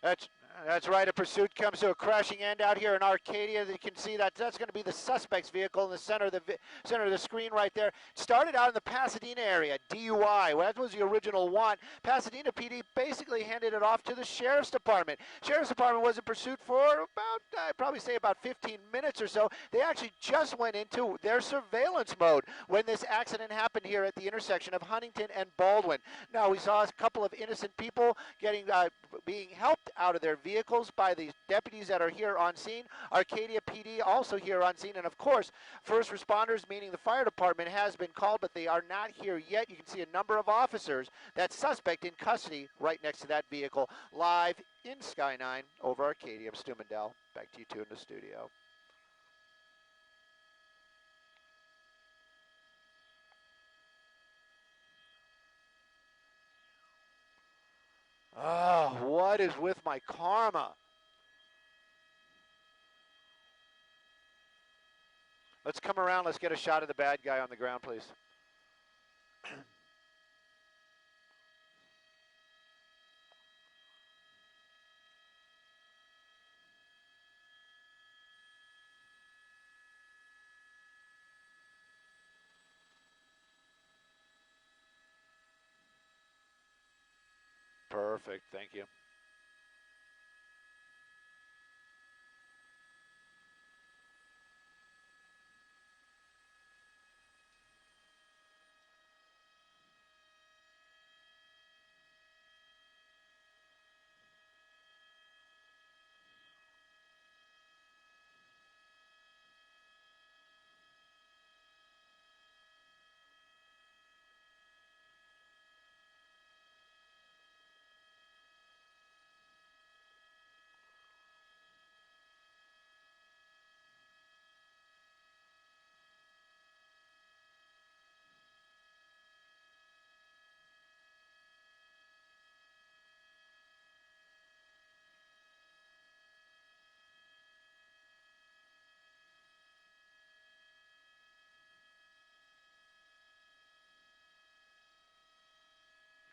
That's that's right. A pursuit comes to a crashing end out here in Arcadia. You can see that that's going to be the suspect's vehicle in the center of the screen right there. Started out in the Pasadena area, DUI. Well, that was the original one. Pasadena PD basically handed it off to the sheriff's department. Sheriff's department was in pursuit for about, I'd probably say about 15 minutes or so. They actually just went into their surveillance mode when this accident happened here at the intersection of Huntington and Baldwin. Now, we saw a couple of innocent people being helped out of their vehicles by the deputies that are here on scene. Arcadia PD also here on scene, and of course, first responders, meaning the fire department, has been called, but they are not here yet. You can see a number of officers, that suspect in custody right next to that vehicle, live in Sky 9 over Arcadia. I'm Stu Mandel. Back to you two in the studio. Oh, what is with my karma? Let's come around. Let's get a shot of the bad guy on the ground, please. Perfect. Thank you.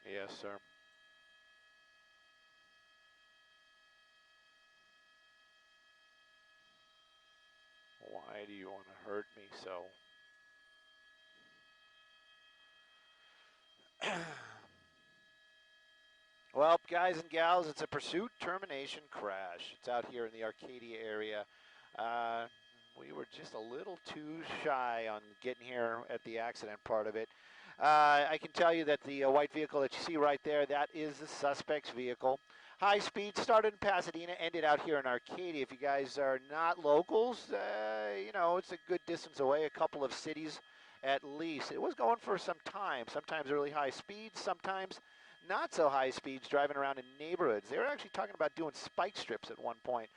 Yes, sir. Why do you want to hurt me so? Well, guys and gals, it's a pursuit termination crash. It's out here in the Arcadia area. Uh, we were just a little too shy on getting here at the accident part of it. I can tell you that the white vehicle that you see right there, that is the suspect's vehicle. High speed started in Pasadena, ended out here in Arcadia. If you guys are not locals, you know, it's a good distance away, a couple of cities at least. It was going for some time, sometimes really high speeds, sometimes not so high speeds, driving around in neighborhoods. They were actually talking about doing spike strips at one point.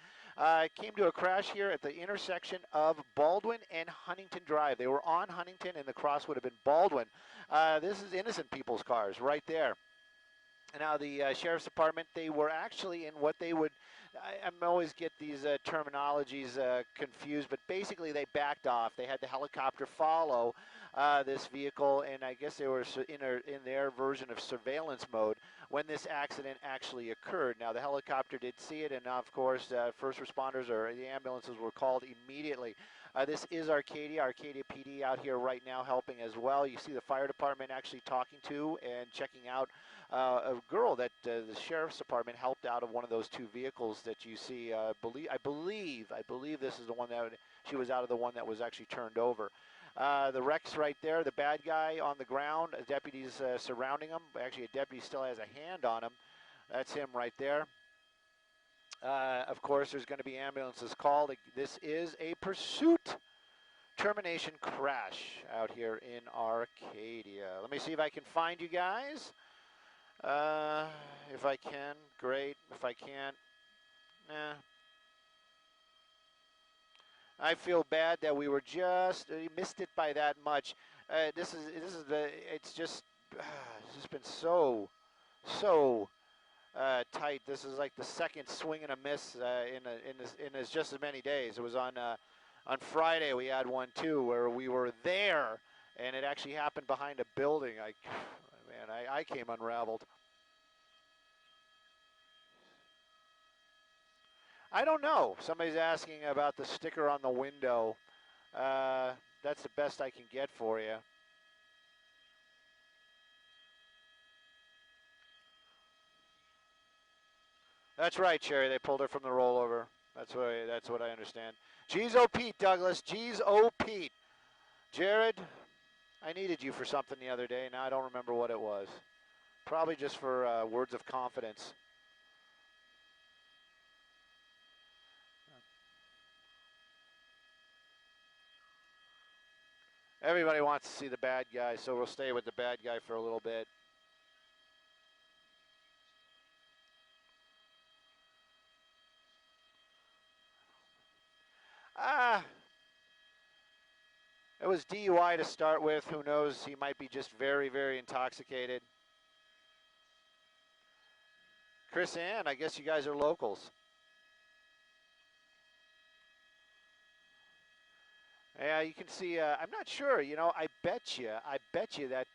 Came to a crash here at the intersection of Baldwin and Huntington Drive. They were on Huntington, and the cross would have been Baldwin. This is innocent people's cars right there. Now, the sheriff's department, they were actually in what they would, I always get these terminologies confused, but basically they backed off. They had the helicopter follow this vehicle, and I guess they were in their version of surveillance mode when this accident actually occurred. Now, the helicopter did see it, and of course, first responders or the ambulances were called immediately. This is Arcadia PD out here right now helping as well. You see the fire department actually talking to and checking out a girl that the sheriff's department helped out of one of those two vehicles that you see. I believe this is the one that she was out of the one that was actually turned over. The wreck's right there. The bad guy on the ground. Deputies surrounding him. Actually, a deputy still has a hand on him. That's him right there. Of course, there's going to be ambulances called. This is a pursuit termination crash out here in Arcadia. Let me see if I can find you guys. If I can, great. If I can't, nah. I feel bad that we were missed it by that much. It's just been so tight. This is like the second swing and a miss in just as many days. It was on Friday we had one too where we were there and it actually happened behind a building. I came unraveled. I don't know. Somebody's asking about the sticker on the window. That's the best I can get for you. That's right, Cherry. They pulled her from the rollover. That's what I understand. G's O Pete, Douglas. G's O Pete. Jared, I needed you for something the other day. Now I don't remember what it was. Probably just for words of confidence. Everybody wants to see the bad guy, so we'll stay with the bad guy for a little bit. Ah, it was DUI to start with. Who knows? He might be just very, very intoxicated. Chris Ann, I guess you guys are locals. Yeah, you can see. I'm not sure. You know, I bet you that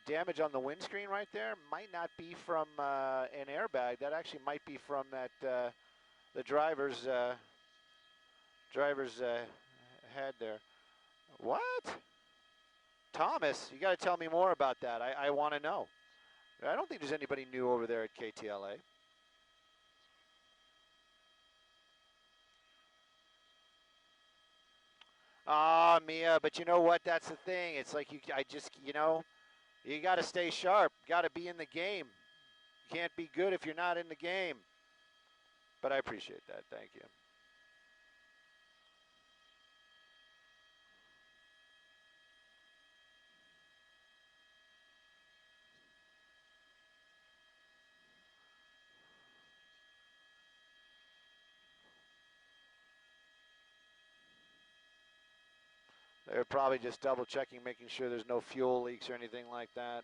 damage on the windscreen right there might not be from an airbag. That actually might be from that the driver's head there. What? Thomas, you got to tell me more about that. I want to know. I don't think there's anybody new over there at KTLA. Ah, Mia, but you know what? That's the thing. It's like I just, you got to stay sharp. Got to be in the game. You can't be good if you're not in the game. But I appreciate that. Thank you. They're probably just double checking, making sure there's no fuel leaks or anything like that.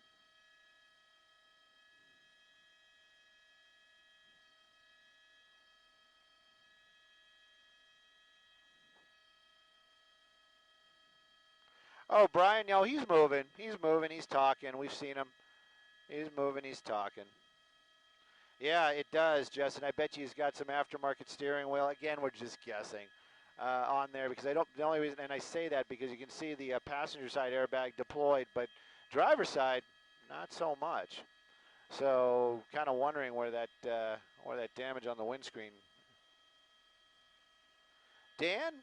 Oh, Brian, no, he's moving. He's moving. He's talking. We've seen him. He's moving. He's talking. Yeah, it does, Justin. I bet you he's got some aftermarket steering wheel. Again, we're just guessing on there because I don't. The only reason, and I say that because you can see the passenger side airbag deployed, but driver side, not so much. So, kind of wondering where that damage on the windscreen. Dan,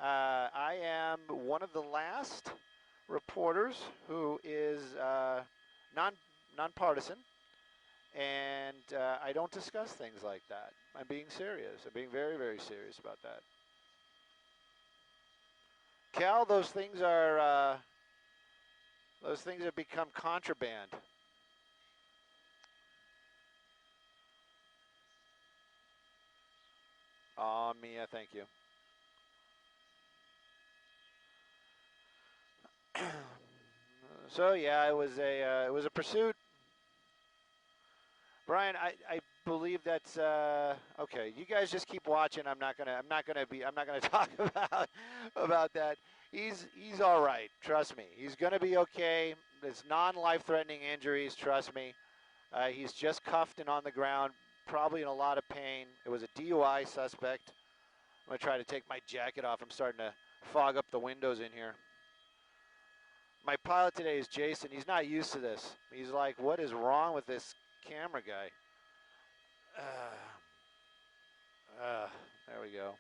I am one of the last reporters who is non nonpartisan, and I don't discuss things like that. I'm being serious. I'm being very, very serious about that. Cal, those things have become contraband. Oh, Mia, thank you. So yeah, it was a pursuit. Brian, I believe that's okay. You guys just keep watching. I'm not gonna talk about that. He's all right. Trust me. He's gonna be okay. It's non-life-threatening injuries. Trust me. He's just cuffed and on the ground, probably in a lot of pain. It was a DUI suspect. I'm gonna try to take my jacket off. I'm starting to fog up the windows in here. My pilot today is Jason. He's not used to this. He's like, what is wrong with this camera guy? There we go.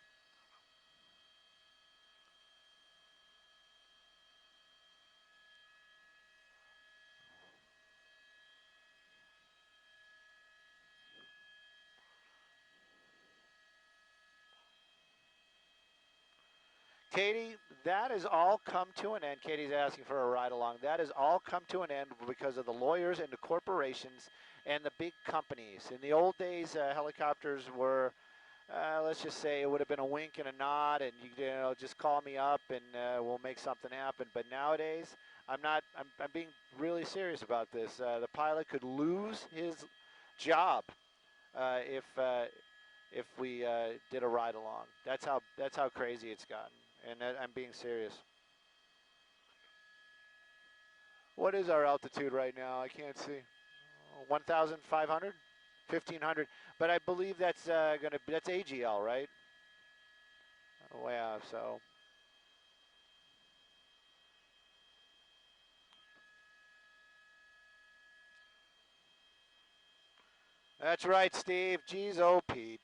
Katie, that has all come to an end. Katie's asking for a ride along. That has all come to an end because of the lawyers and the corporations and the big companies. In the old days, helicopters were, let's just say, it would have been a wink and a nod, and you know, just call me up and we'll make something happen. But nowadays, I'm not. I'm being really serious about this. The pilot could lose his job if we did a ride along. That's how crazy it's gotten, and I'm being serious. What is our altitude right now? I can't see. 1,500, 1,500. But I believe that's that's AGL, right? Oh, yeah, so. That's right, Steve. Geez, oh, Pete.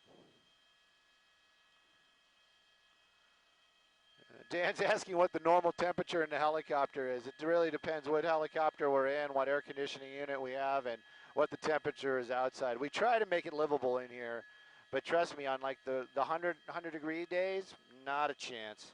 Dan's asking what the normal temperature in the helicopter is. It really depends what helicopter we're in, what air conditioning unit we have, and what the temperature is outside. We try to make it livable in here, but trust me, on like the 100 degree days, not a chance.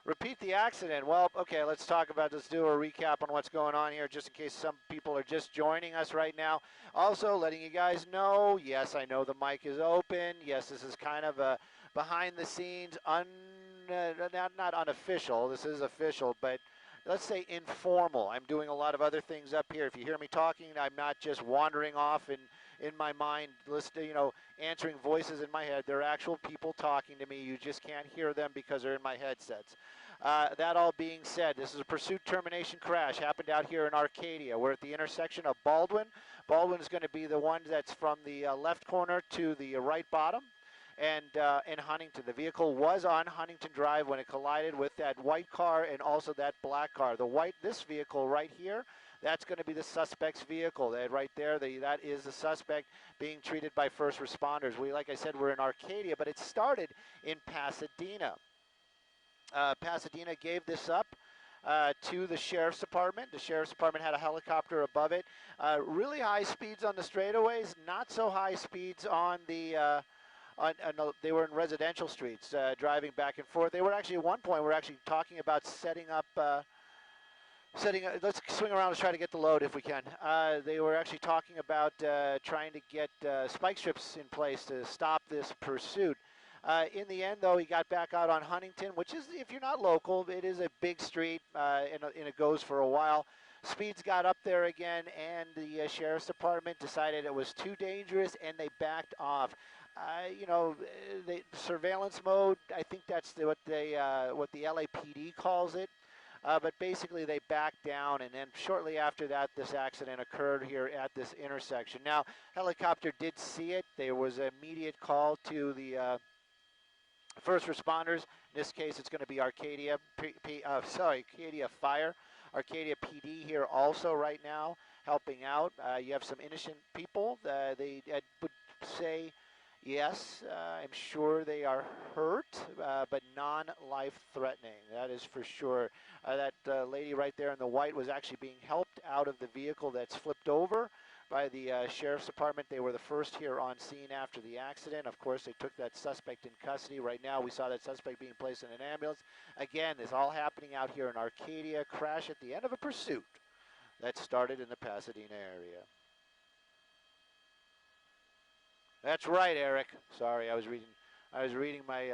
Repeat the accident. Well, okay, let's talk about this. Do a recap on what's going on here, just in case some people are just joining us right now. Also, letting you guys know, yes, I know the mic is open. Yes, this is kind of a behind the scenes, not unofficial. This is official, but let's say informal. I'm doing a lot of other things up here. If you hear me talking, I'm not just wandering off in my mind, listening, answering voices in my head. They're actual people talking to me. You just can't hear them because they're in my headsets. That all being said, this is a pursuit termination crash. Happened out here in Arcadia. We're at the intersection of Baldwin. Baldwin is going to be the one that's from the left corner to the right bottom. And in Huntington, the vehicle was on Huntington Drive when it collided with that white car and also that black car. This vehicle right here, that's going to be the suspect's vehicle. That right there, that is the suspect being treated by first responders. Like I said, we're in Arcadia, but it started in Pasadena. Pasadena gave this up to the Sheriff's Department. The Sheriff's Department had a helicopter above it. Really high speeds on the straightaways, not so high speeds on the they were in residential streets, driving back and forth. They were actually, at one point, we're actually talking about setting up, let's swing around and try to get the load if we can. They were actually talking about trying to get spike strips in place to stop this pursuit. In the end, though, he got back out on Huntington, which is, if you're not local, it is a big street, and it goes for a while. Speeds got up there again, and the Sheriff's Department decided it was too dangerous, and they backed off. The surveillance mode, I think that's what the LAPD calls it. But basically, they backed down, and then shortly after that, this accident occurred here at this intersection. Now, helicopter did see it. There was an immediate call to the first responders. In this case, it's going to be Arcadia, Arcadia Fire, Arcadia PD here also right now helping out. You have some innocent people. They would say, yes, I'm sure they are hurt, but non-life threatening. That is for sure. That lady right there in the white was actually being helped out of the vehicle that's flipped over by the Sheriff's Department. They were the first here on scene after the accident. Of course, they took that suspect in custody. Right now, we saw that suspect being placed in an ambulance. Again, this all happening out here in Arcadia. Crash at the end of a pursuit that started in the Pasadena area. That's right, Eric. Sorry, I was reading my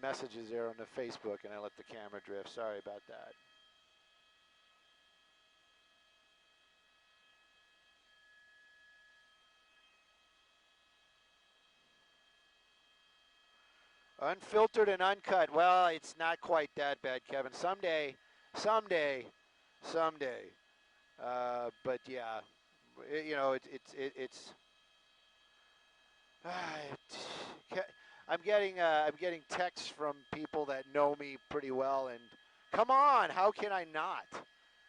messages there on the Facebook, and I let the camera drift. Sorry about that. Unfiltered and uncut. Well, it's not quite that bad, Kevin. Someday. But yeah, it's. I'm getting texts from people that know me pretty well, and come on, how can I not?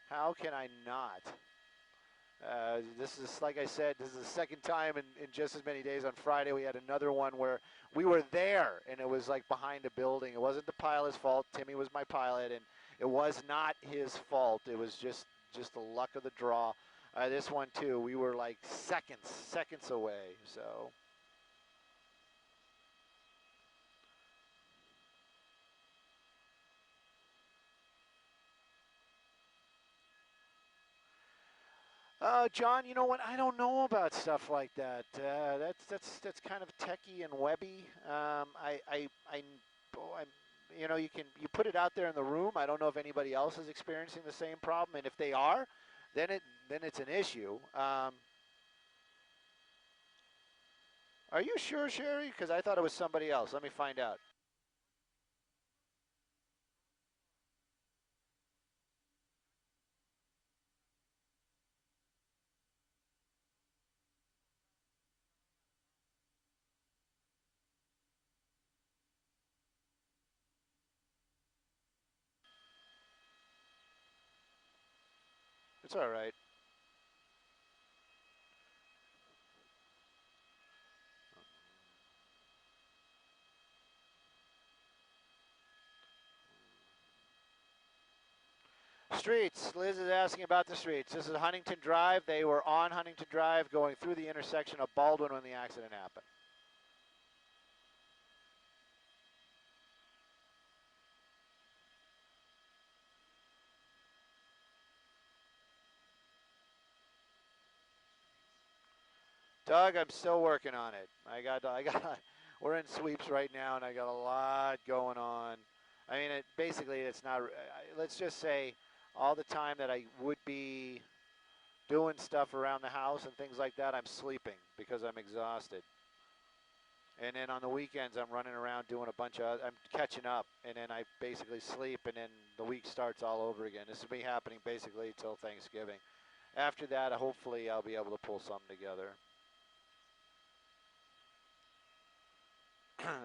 How can I not? This is, like I said, this is the second time in just as many days. On Friday, we had another one where we were there, and it was like behind a building. It wasn't the pilot's fault. Timmy was my pilot, and it was not his fault. It was just the luck of the draw. This one, too, we were like seconds away, so. John, you know what? I don't know about stuff like that. That's kind of techie and webby. You put it out there in the room. I don't know if anybody else is experiencing the same problem, and if they are, then it's an issue. Are you sure, Sherry? Because I thought it was somebody else. Let me find out. It's all right. Streets. Liz is asking about the streets. This is Huntington Drive. They were on Huntington Drive going through the intersection of Baldwin when the accident happened. Doug, I'm still working on it. we're in sweeps right now, and I got a lot going on. I mean, basically, it's not, let's just say all the time that I would be doing stuff around the house and things like that, I'm sleeping because I'm exhausted. And then on the weekends, I'm running around doing a bunch of, I'm catching up, and then I basically sleep, and then the week starts all over again. This will be happening basically until Thanksgiving. After that, hopefully, I'll be able to pull something together.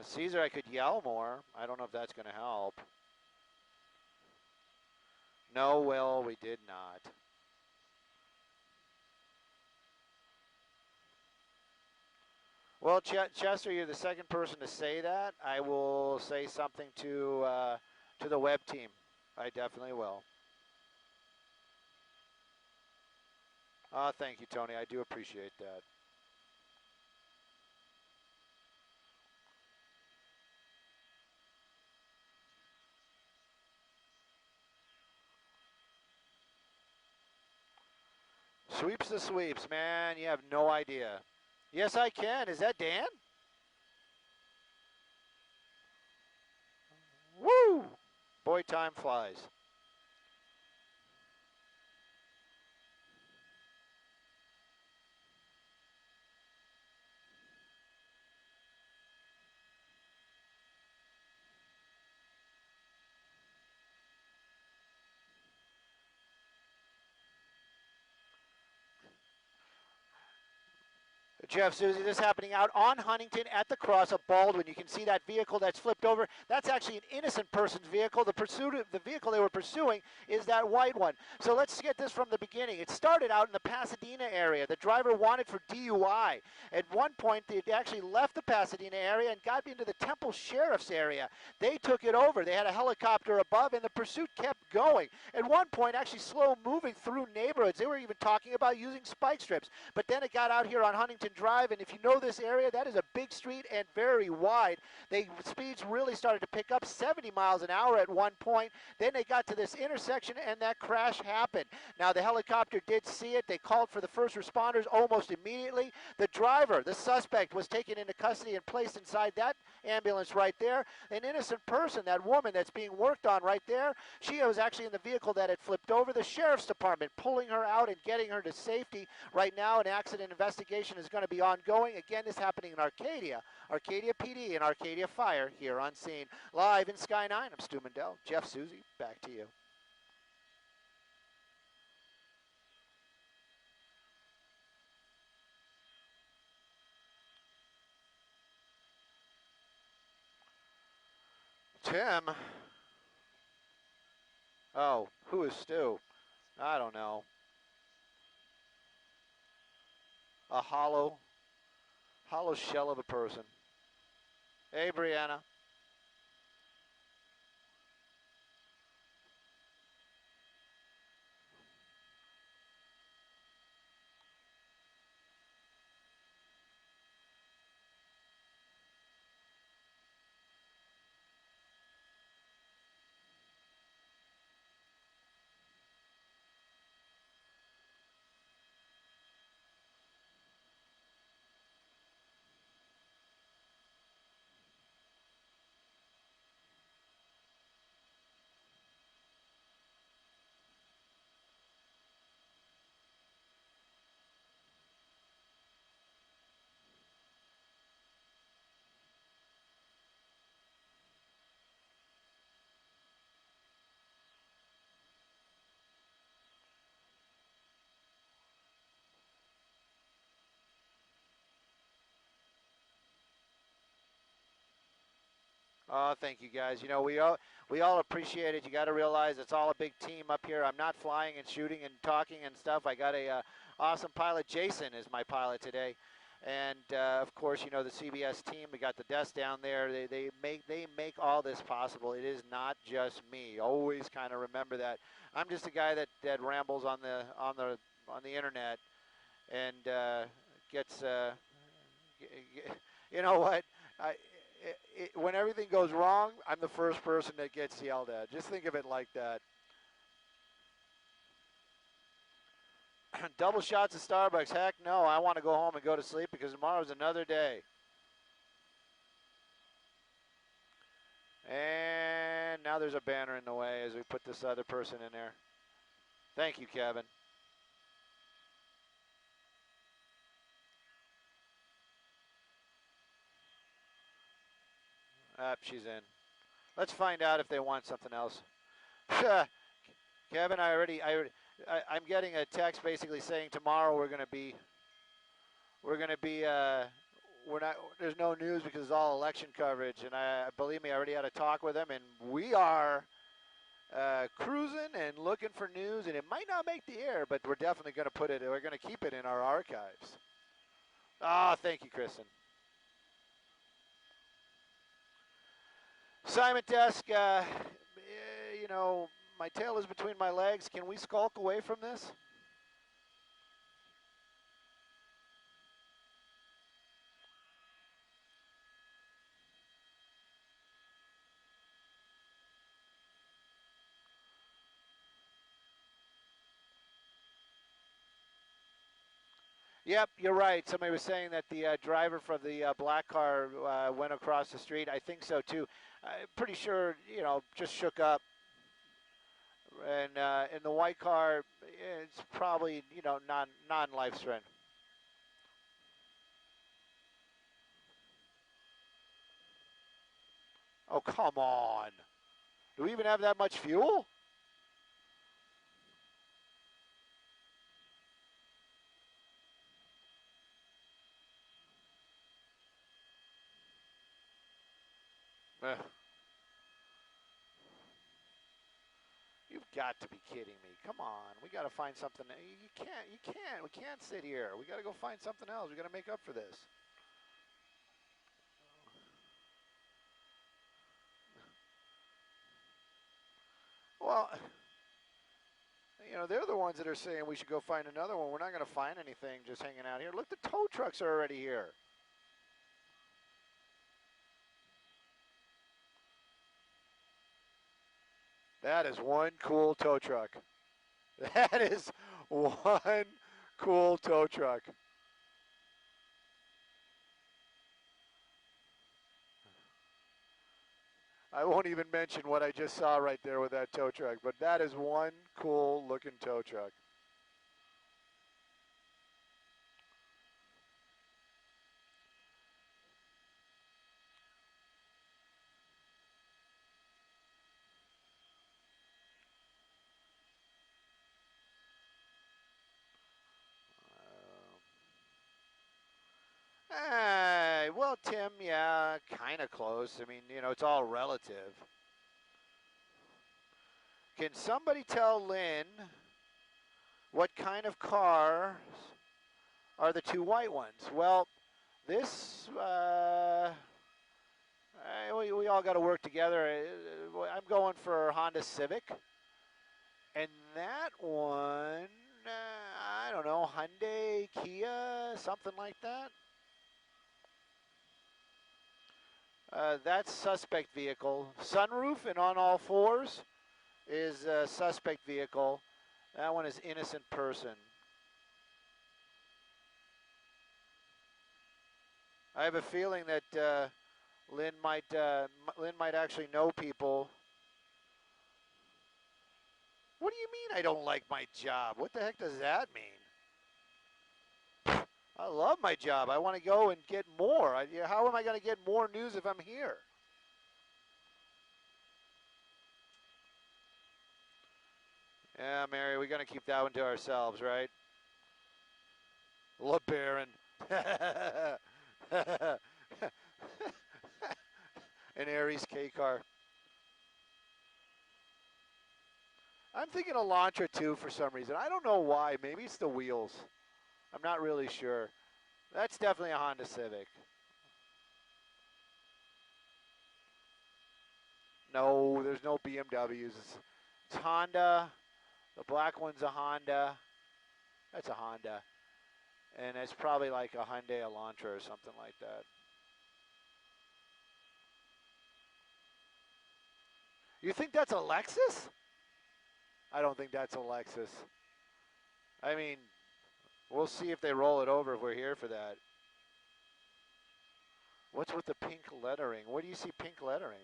Caesar, I could yell more. I don't know if that's going to help. No, Will, we did not. Well, Chester, you're the second person to say that. I will say something to the web team. I definitely will. Thank you, Tony. I do appreciate that. Sweeps the sweeps, man. You have no idea. Yes, I can. Is that Dan? Woo! Boy, time flies. Jeff, Susie, this is happening out on Huntington at the cross of Baldwin. You can see that vehicle that's flipped over. That's actually an innocent person's vehicle. The vehicle they were pursuing is that white one. So let's get this from the beginning. It started out in the Pasadena area. The driver wanted for DUI. At one point, they actually left the Pasadena area and got into the Temple Sheriff's area. They took it over. They had a helicopter above, and the pursuit kept going. At one point, actually slow moving through neighborhoods. They were even talking about using spike strips. But then it got out here on Huntington Drive, and if you know this area, that is a big street and very wide. Speeds really started to pick up 70 miles an hour at one point. Then they got to this intersection, and that crash happened. Now, the helicopter did see it. They called for the first responders almost immediately. The driver, the suspect, was taken into custody and placed inside that ambulance right there. An innocent person, that woman that's being worked on right there, she was actually in the vehicle that had flipped over. The sheriff's department pulling her out and getting her to safety. Right now, an accident investigation is going to be ongoing. Again, this happening in Arcadia. Arcadia PD and Arcadia Fire here on scene. Live in Sky 9, I'm Stu Mendel. Jeff, Susie, back to you. Tim. Oh, who is Stu? I don't know. A hollow shell of a person. Hey, Brianna. Oh, thank you guys. You know, we all appreciate it. You got to realize it's all a big team up here. I'm not flying and shooting and talking and stuff. I got a awesome pilot. Jason is my pilot today, and of course, you know the CBS team. We got the desk down there. They make all this possible. It is not just me. Always kind of remember that. I'm just a guy that rambles on the internet and gets. You know what? I, when everything goes wrong, I'm the first person that gets yelled at. Just think of it like that. Double shots of Starbucks. Heck no, I want to go home and go to sleep because tomorrow's another day. And now there's a banner in the way as we put this other person in there. Thank you, Kevin. She's in. Let's find out if they want something else. Kevin, I'm getting a text basically saying tomorrow we're going to be, we're not, there's no news because it's all election coverage. And believe me, I already had a talk with them, and we are cruising and looking for news, and it might not make the air, but we're definitely going to we're going to keep it in our archives. Ah, thank you, Kristen. Simon Desk, you know, my tail is between my legs. Can we skulk away from this? Yep, you're right. Somebody was saying that the driver for the black car went across the street. I think so too. I'm pretty sure, you know, just shook up. And in the white car, it's probably, you know, non-life threatening. Oh, come on. Do we even have that much fuel? Eh, you've got to be kidding me. Come on. We got to find something. We can't sit here. We got to go find something else. We got to make up for this. Well, you know, they're the ones that are saying we should go find another one. We're not going to find anything just hanging out here. Look, the tow trucks are already here. That is one cool tow truck. That is one cool tow truck. I won't even mention what I just saw right there with that tow truck, but that is one cool looking tow truck. Well, Tim, yeah, kind of close. I mean, you know, it's all relative. Can somebody tell Lynn what kind of cars are the two white ones? Well, this, we all got to work together. I'm going for Honda Civic. And that one, I don't know, Hyundai, Kia, something like that. That's suspect vehicle. Sunroof and on all fours is a suspect vehicle. That one is innocent person. I have a feeling that Lynn might actually know people. What do you mean I don't like my job? What the heck does that mean? I love my job. I want to go and get more. How am I going to get more news if I'm here? Yeah, Mary, we're going to keep that one to ourselves, right? LeBaron. An Aries K car. I'm thinking Elantra too for some reason. I don't know why. Maybe it's the wheels. I'm not really sure. That's definitely a Honda Civic. No, there's no BMWs. It's Honda. The black one's a Honda. That's a Honda. And it's probably like a Hyundai Elantra or something like that. You think that's a Lexus? I don't think that's a Lexus. I mean, we'll see if they roll it over if we're here for that. What's with the pink lettering? Where do you see pink lettering?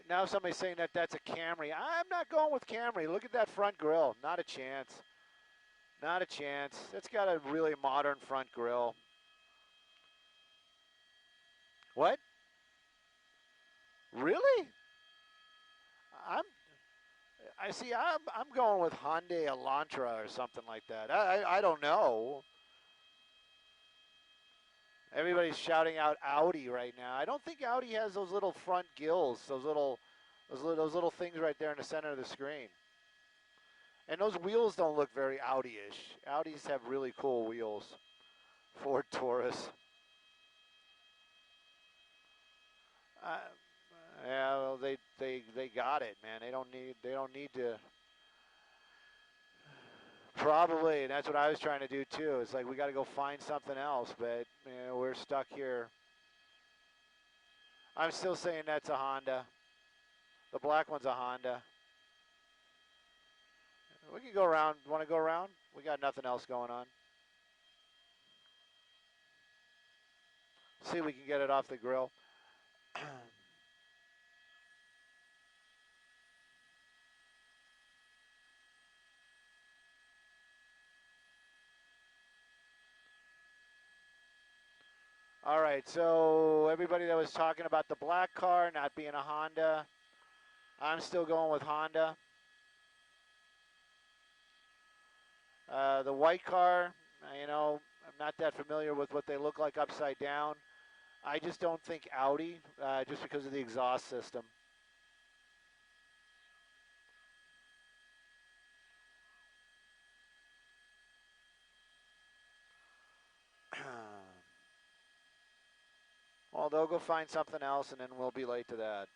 Now somebody's saying that that's a Camry. I'm not going with Camry. Look at that front grille. Not a chance. Not a chance. It's got a really modern front grille. What? Really? I'm. I see. I'm going with Hyundai Elantra or something like that. I don't know. Everybody's shouting out Audi right now. I don't think Audi has those little front gills. Those little things right there in the center of the screen. And those wheels don't look very Audi-ish. Audis have really cool wheels. Ford Taurus. Uh, yeah, well, they got it, man. They don't need to. Probably, and that's what I was trying to do too. It's like we got to go find something else, but we're stuck here. I'm still saying that's a Honda. The black one's a Honda. We can go around. Want to go around? We got nothing else going on. See if we can get it off the grill. All right, so everybody that was talking about the black car not being a Honda, I'm still going with Honda. The white car, I'm not that familiar with what they look like upside down. I just don't think Audi, just because of the exhaust system. Well, they'll go find something else, and then we'll be late to that.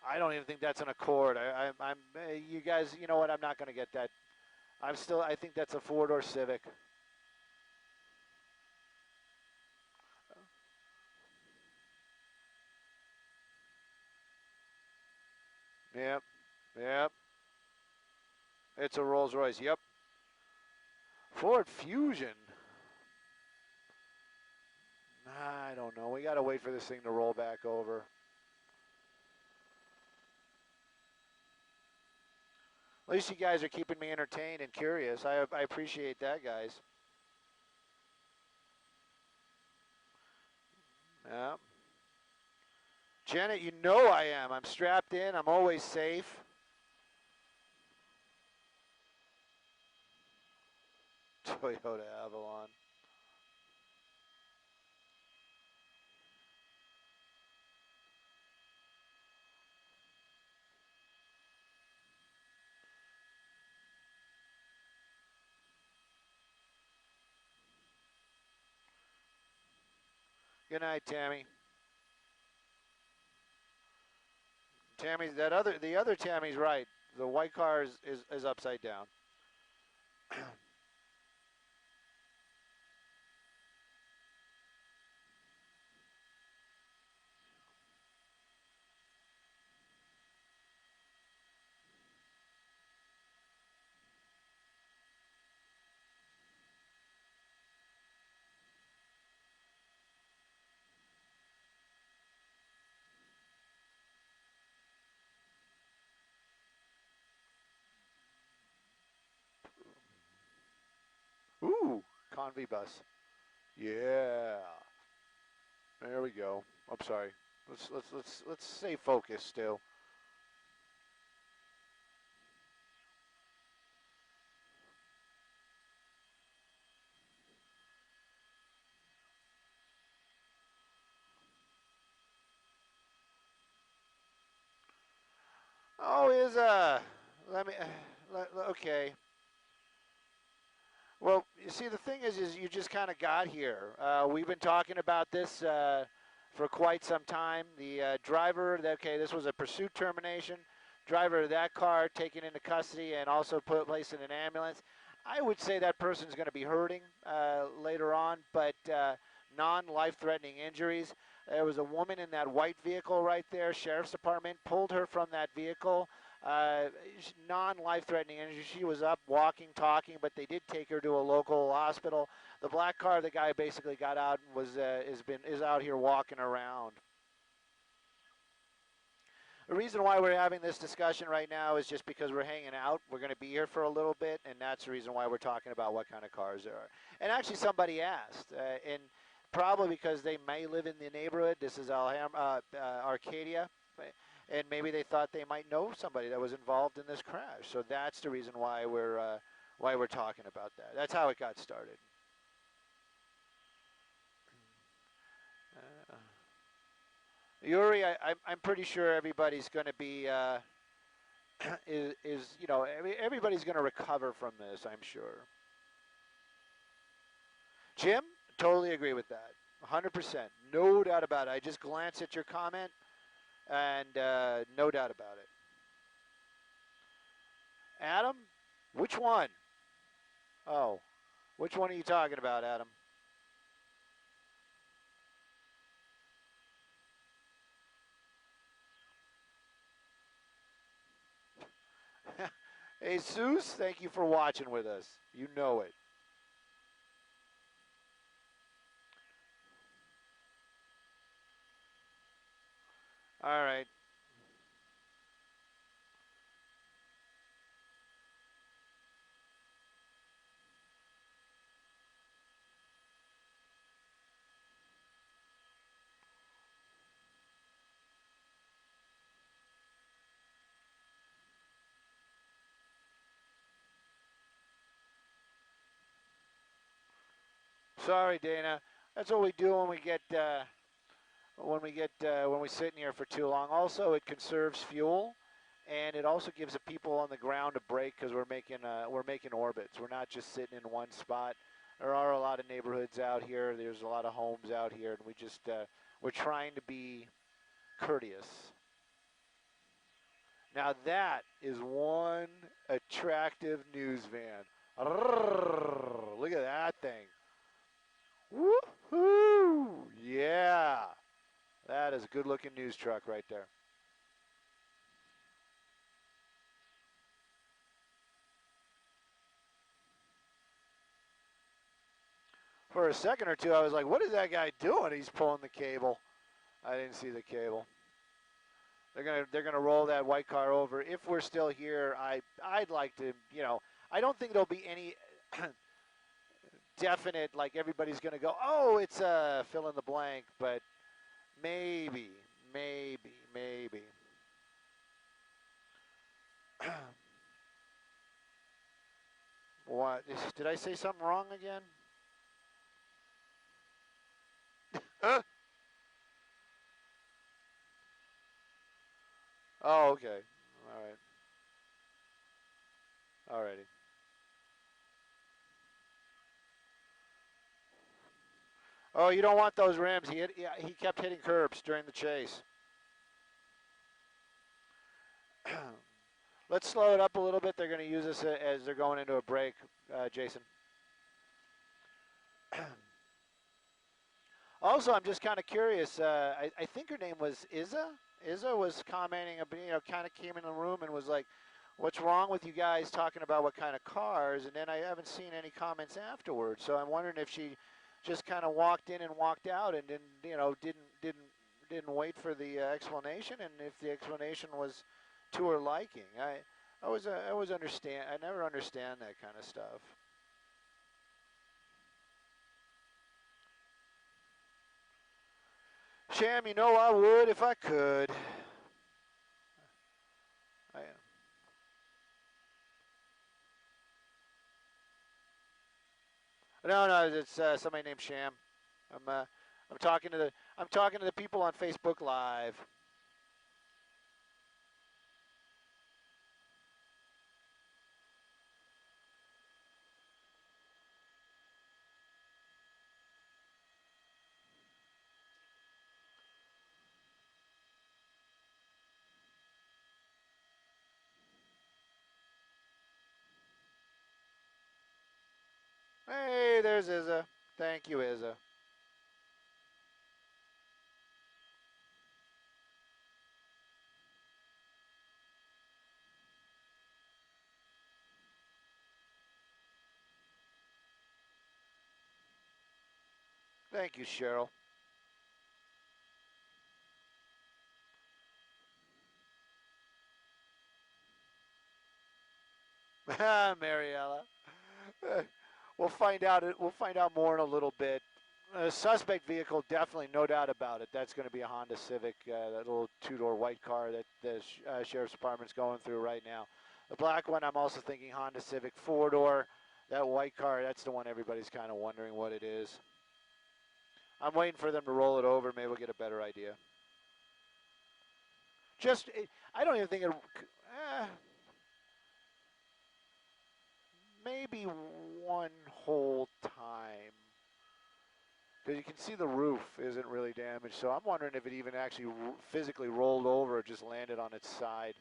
I don't even think that's an Accord. I'm, you guys, you know what? I'm not going to get that. I think that's a Ford or Civic. Yep, yep. It's a Rolls Royce. Yep. Ford Fusion. I don't know. We got to wait for this thing to roll back over. At least you guys are keeping me entertained and curious. I appreciate that, guys. Yeah. Janet, you know I am. I'm strapped in. I'm always safe. Toyota Avalon. Good night, Tammy. Tammy's the other Tammy's right. The white car is upside down. Ooh, Convy bus. Yeah. There we go. I'm sorry. Let's stay focused still. Oh, is let me okay. Well, you see, the thing is you just kind of got here. We've been talking about this for quite some time. The driver, okay, this was a pursuit termination. Driver of that car taken into custody and also placed in an ambulance. I would say that person's going to be hurting later on, but non-life-threatening injuries. There was a woman in that white vehicle right there. Sheriff's Department pulled her from that vehicle. Uh, Non-life-threatening injury. She was up, walking, talking, but they did take her to a local hospital. The black car, the guy basically got out and is out here walking around. The reason why we're having this discussion right now is just because we're hanging out. We're going to be here for a little bit, and that's the reason why we're talking about what kind of cars there are. And actually, somebody asked, and probably because they may live in the neighborhood. This is Arcadia, and maybe they thought they might know somebody that was involved in this crash. So that's the reason why we're talking about that. That's how it got started. Uh, Yuri, I'm pretty sure everybody's going to be is everybody's going to recover from this. I'm sure. Jim, totally agree with that. 100%, no doubt about it. I just glanced at your comment, and no doubt about it. Adam, which one? Oh, which one are you talking about, Adam? Jesus, thank you for watching with us. You know it. All right. Sorry, Dana. That's what we do when we sit in here for too long. Also, it conserves fuel, and it also gives the people on the ground a break because we're making orbits. We're not just sitting in one spot. There are a lot of neighborhoods out here. There's a lot of homes out here, and we're trying to be courteous. Now that is one attractive news van. Look at that thing. Woohoo! Yeah, that is a good-looking news truck right there. For a second or two, I was like, what is that guy doing? He's pulling the cable. I didn't see the cable. They're gonna roll that white car over. If we're still here, I'd like to, I don't think there'll be any definite, like everybody's gonna go, oh, it's fill in the blank, but maybe, maybe. What? Did I say something wrong again? Oh, okay. All right. Alrighty. Oh, you don't want those rims. He kept hitting curbs during the chase. Let's slow it up a little bit. They're going to use this as they're going into a break, Jason. Also, I'm just kind of curious. I think her name was Izza. Izza was commenting, kind of came in the room and was like, "What's wrong with you guys talking about what kind of cars?" And then I haven't seen any comments afterwards. So I'm wondering if she just kind of walked in and walked out and didn't wait for the explanation, and if the explanation was to her liking. I always understand. I never understand that kind of stuff. Sham, you know I would if I could. I, no, it's somebody named Sham. I'm talking to the I'm talking to the people on Facebook Live. Hey, there's Izza. Thank you, Izza. Thank you, Cheryl. Mariella. We'll find out. We'll find out more in a little bit. Suspect vehicle, definitely, no doubt about it. That's going to be a Honda Civic, that little two-door white car that the sheriff's department's going through right now. The black one, I'm also thinking Honda Civic four-door. That white car, that's the one everybody's kind of wondering what it is. I'm waiting for them to roll it over. Maybe we'll get a better idea. Just, I don't even think it. Maybe one whole time. Because you can see the roof isn't really damaged, so I'm wondering if it even actually physically rolled over or just landed on its side.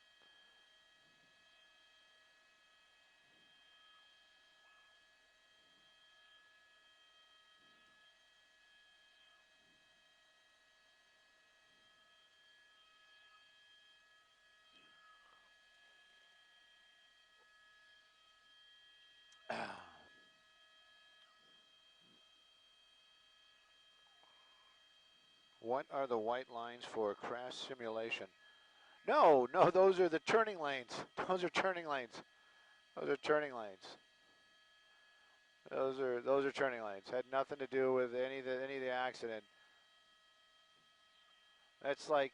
What are the white lines for crash simulation? No, those are the turning lanes. Those are turning lanes. Those are turning lanes. Those are turning lanes. Had nothing to do with any of the accident. That's like,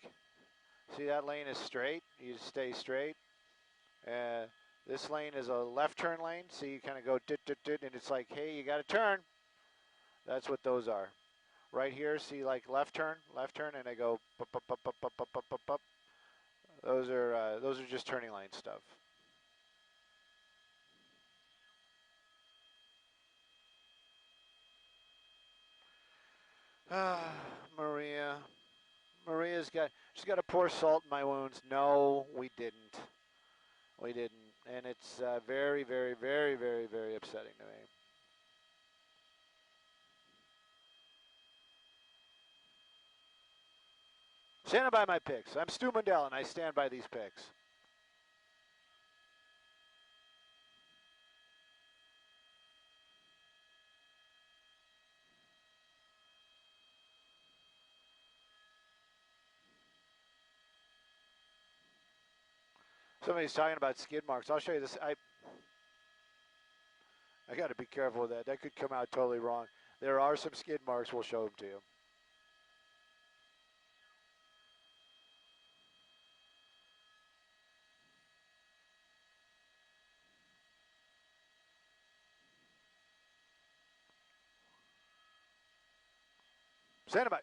see, that lane is straight. You stay straight. Uh, this lane is a left turn lane, so you kind of go dit dit dit, and it's like, hey, you got to turn. That's what those are. Right here, see, like left turn, and I go bup, bup, bup, bup, bup, bup, bup, bup, bup. Those are just turning lane stuff. Ah, Maria. She's got to pour salt in my wounds. No, we didn't. We didn't. And it's very, very, very, very, very upsetting to me. Standing by my picks. I'm Stu Mundell, and I stand by these picks. Somebody's talking about skid marks. I'll show you this. I got to be careful with that. That could come out totally wrong. There are some skid marks. We'll show them to you. Stand by.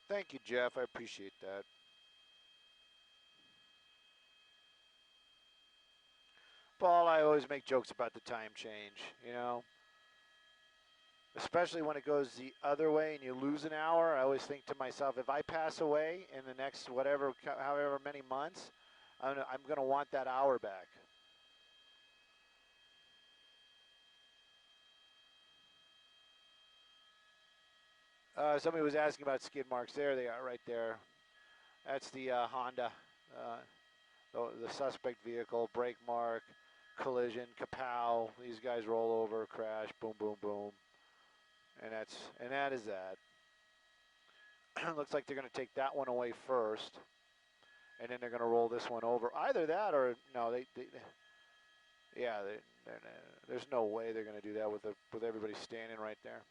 Thank you, Jeff. I appreciate that. Paul, I always make jokes about the time change, especially when it goes the other way and you lose an hour. I always think to myself, if I pass away in the next however many months, I'm going to want that hour back. Somebody was asking about skid marks. There they are, right there. That's the Honda, the suspect vehicle, brake mark. collision, kapow, these guys roll over, crash, boom, boom, boom. And that is that. Looks like they're going to take that one away first, and then they're going to roll this one over. Either that or no, yeah, there's no way they're going to do that with everybody standing right there.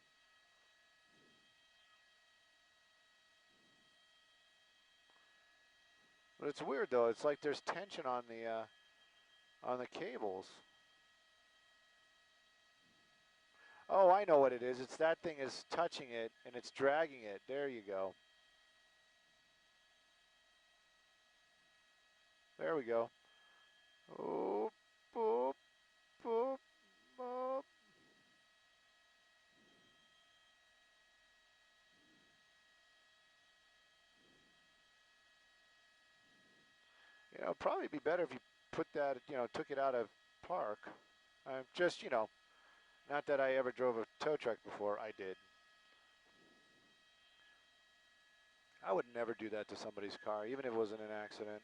But it's weird though. It's like there's tension on the cables. Oh, I know what it is. It's that thing is touching it and it's dragging it. There you go. There we go. Oop, boop, boop, boop. You know, it'd probably be better if you put that, took it out of park. Just, not that I ever drove a tow truck before. I did. I would never do that to somebody's car, even if it wasn't an accident.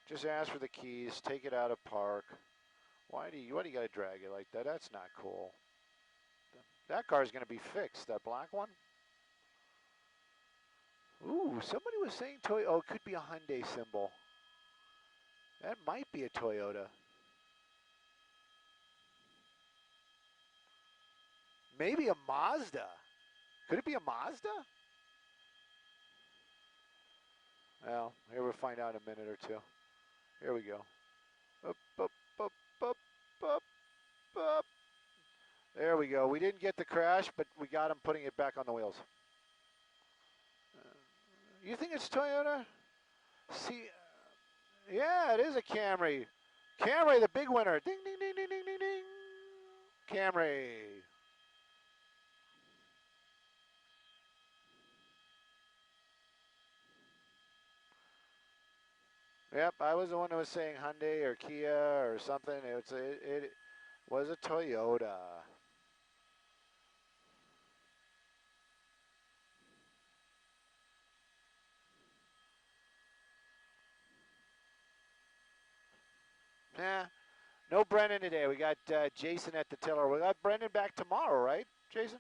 Just ask for the keys, take it out of park. Why do you got to drag it like that? That's not cool. That car is going to be fixed, that black one. Ooh, somebody was saying Toyota. Oh, it could be a Hyundai symbol. That might be a Toyota. Maybe a Mazda. Could it be a Mazda? Well, here we'll find out in a minute or two. Here we go. Up, up, up, up, up, up. There we go. We didn't get the crash, but we got him putting it back on the wheels. You think it's Toyota? See, yeah, it is a Camry. Camry, the big winner. Ding, ding, ding, ding, ding, ding, ding. Camry. Yep, I was the one who was saying Hyundai or Kia or something. It was a Toyota. Yeah, no Brennan today. We got Jason at the tiller. We got Brendan back tomorrow, right, Jason?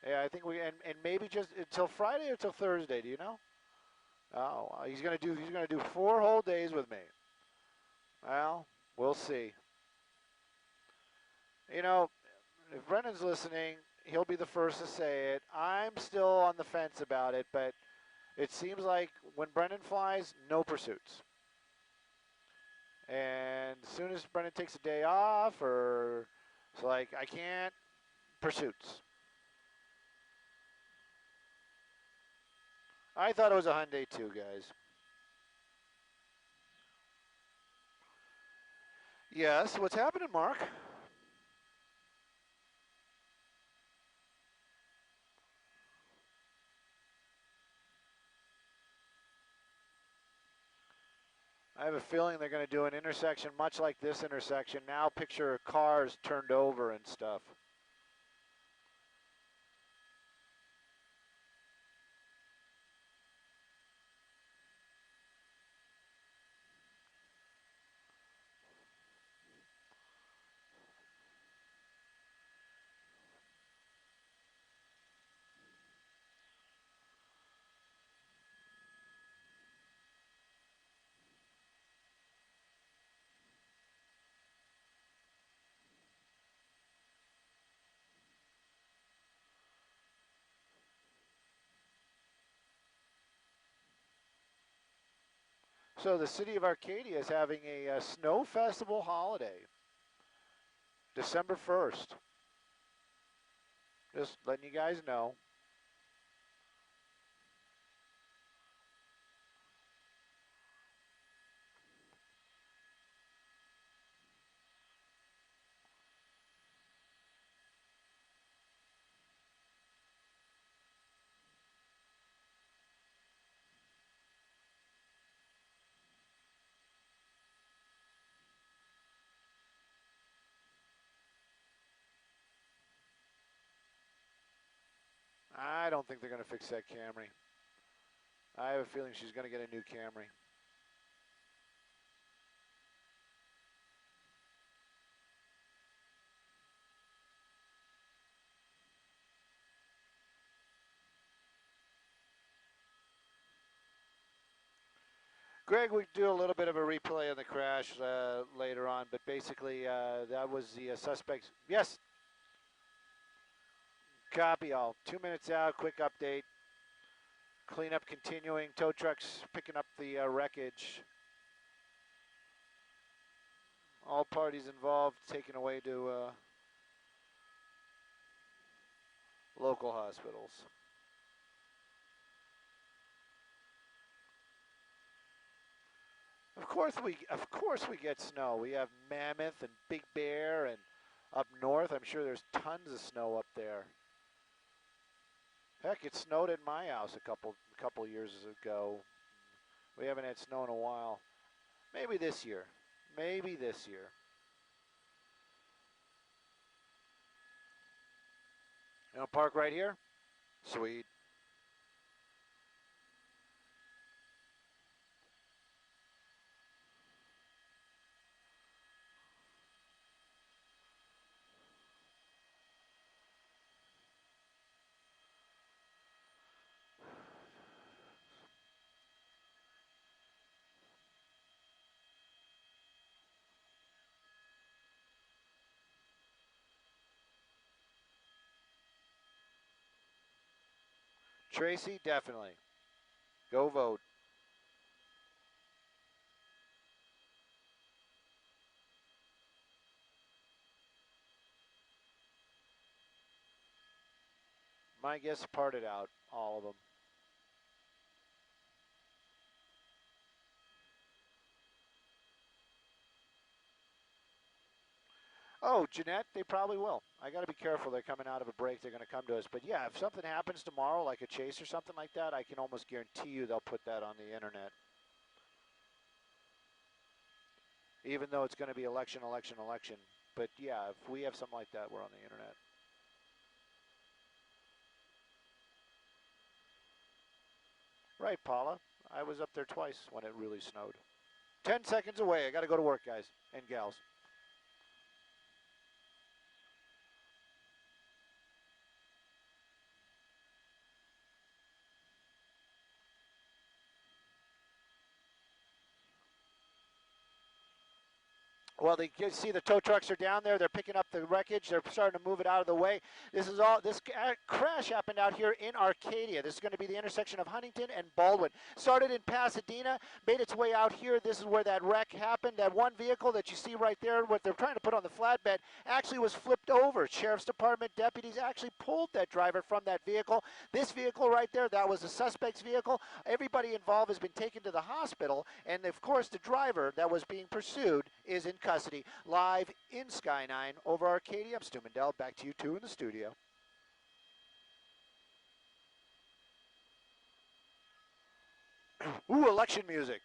Yeah, I think and maybe just until Friday or until Thursday. Do you know? Oh, he's gonna do 4 whole days with me. Well, we'll see. You know, if Brendan's listening, he'll be the first to say it. I'm still on the fence about it, but it seems like when Brendan flies, no pursuits. And as soon as Brendan takes a day off, or it's like I can't pursuits. I thought it was a Hyundai too, guys. Yes, what's happening, Mark? I have a feeling they're going to do an intersection much like this intersection. Now picture cars turned over and stuff. So the city of Arcadia is having a snow festival holiday, December 1st. Just letting you guys know. I don't think they're going to fix that Camry. I have a feeling she's going to get a new Camry. Greg, we do a little bit of a replay of the crash later on, but basically that was the suspects. Yes, copy all. 2 minutes out, quick update. Cleanup continuing. Tow trucks picking up the wreckage. All parties involved taken away to local hospitals. Of course we get snow. We have Mammoth and Big Bear, and up north, I'm sure there's tons of snow up there. Heck, it snowed at my house a couple years ago. We haven't had snow in a while. Maybe this year. Maybe this year. You want to park right here? Sweet. Tracy, definitely. Go vote. My guess parted out, all of them. Oh, Jeanette, they probably will. I got to be careful. They're coming out of a break. They're going to come to us. But yeah, if something happens tomorrow, like a chase or something like that, I can almost guarantee you they'll put that on the internet. Even though it's going to be election. But yeah, if we have something like that, we're on the internet. Right, Paula. I was up there twice when it really snowed. 10 seconds away. I got to go to work, guys and gals. Well, they see the tow trucks are down there. They're picking up the wreckage. They're starting to move it out of the way. This crash happened out here in Arcadia. This is going to be the intersection of Huntington and Baldwin. Started in Pasadena, made its way out here. This is where that wreck happened. That one vehicle that you see right there, what they're trying to put on the flatbed, actually was flipped over. Sheriff's Department deputies actually pulled that driver from that vehicle. This vehicle right there, that was the suspect's vehicle. Everybody involved has been taken to the hospital, and of course the driver that was being pursued is in custody. Live in Sky 9 over Arcadia. I'm Stu Mandel. Back to you two in the studio. Ooh, election music.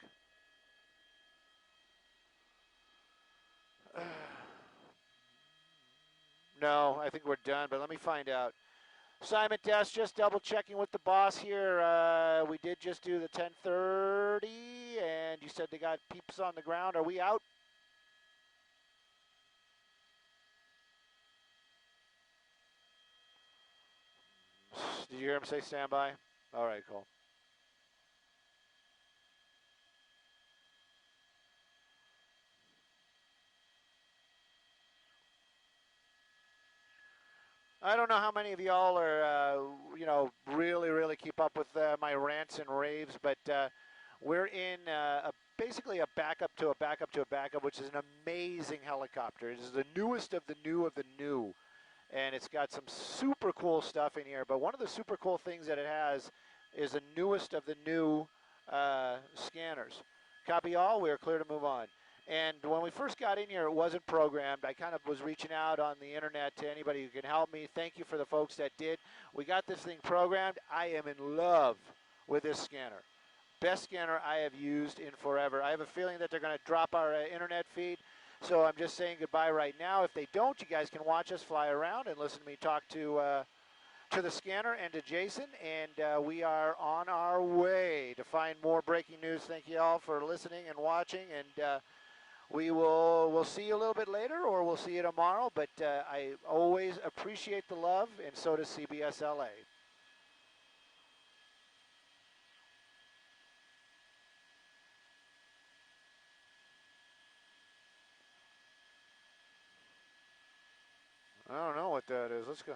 No, I think we're done, but let me find out. Simon Test, just double checking with the boss here. We did just do the 10:30, and you said they got peeps on the ground. Are we out? Did you hear him say standby? All right, cool. I don't know how many of y'all are, really keep up with my rants and raves, but we're in basically a backup to a backup to a backup, which is an amazing helicopter. It is the newest of the new of the new, and it's got some super cool stuff in here. But one of the super cool things that it has is the newest of the new scanners. Copy all, we are clear to move on. And when we first got in here, it wasn't programmed. I kind of was reaching out on the internet to anybody who can help me. Thank you for the folks that did. We got this thing programmed. I am in love with this scanner. Best scanner I have used in forever. I have a feeling that they're going to drop our internet feed, so I'm just saying goodbye right now. If they don't, you guys can watch us fly around and listen to me talk to the scanner and to Jason, and we are on our way to find more breaking news. Thank you all for listening and watching, and we'll see you a little bit later, or we'll see you tomorrow, but I always appreciate the love, and so does CBS LA. I don't know what that is. Let's go.